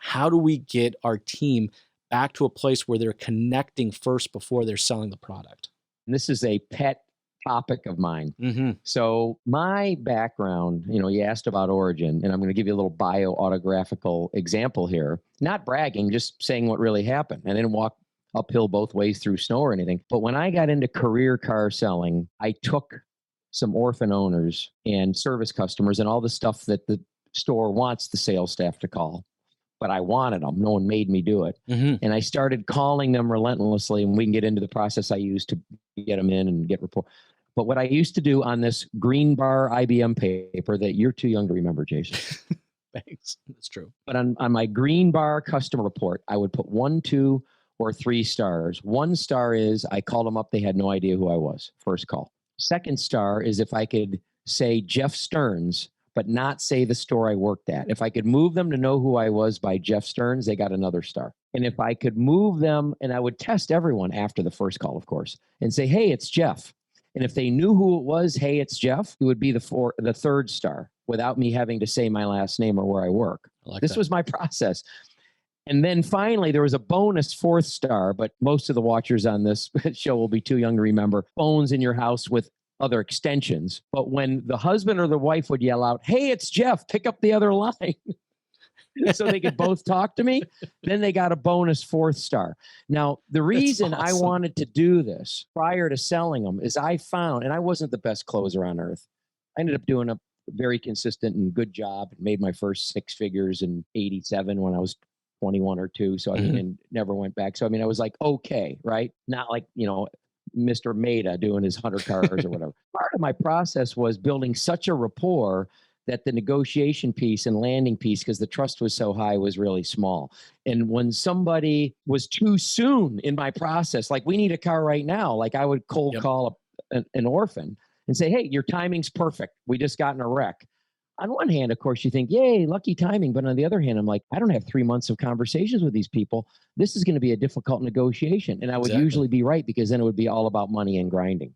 how do we get our team back to a place where they're connecting first before they're selling the product? And this is a pet topic of mine. Hmm. So my background, you asked about origin, and I'm going to give you a little bio-autographical example here. Not bragging, just saying what really happened. I didn't walk uphill both ways through snow or anything. But when I got into career car selling, I took some orphan owners and service customers and all the stuff that the store wants the sales staff to call. But I wanted them. No one made me do it. Hmm. And I started calling them relentlessly, and we can get into the process I used to get them in and get report. But what I used to do on this green bar IBM paper that you're too young to remember, Jason. Thanks. That's true. But on my green bar customer report, I would put 1, 2, or 3 stars. 1 star is I called them up. They had no idea who I was. First call. Second star is if I could say Jeff Stearns, but not say the store I worked at. If I could move them to know who I was by Jeff Stearns, they got another star. And if I could move them, and I would test everyone after the first call, of course, and say, hey, it's Jeff. And if they knew who it was, hey, it's Jeff, it would be the third star without me having to say my last name or where I work. This was my process. And then finally, there was a bonus 4th star, but most of the watchers on this show will be too young to remember phones in your house with other extensions. But when the husband or the wife would yell out, hey, it's Jeff, pick up the other line. So they could both talk to me, then they got a bonus 4th star. Now, the reason I wanted to do this prior to selling them is I found, and I wasn't the best closer on earth. I ended up doing a very consistent and good job, made my first 6 figures in 87 when I was 21 or 2. So, I mean, and never went back. So, I mean, I was like, okay, right? Not like, Mr. Maida doing his 100 cars or whatever. Part of my process was building such a rapport that the negotiation piece and landing piece, because the trust was so high, was really small. And when somebody was too soon in my process, like we need a car right now, like I would cold call an orphan and say, hey, your timing's perfect. We just got in a wreck. On one hand, of course, you think, yay, lucky timing. But on the other hand, I'm like, I don't have 3 months of conversations with these people. This is going to be a difficult negotiation. And I would usually be right, because then it would be all about money and grinding.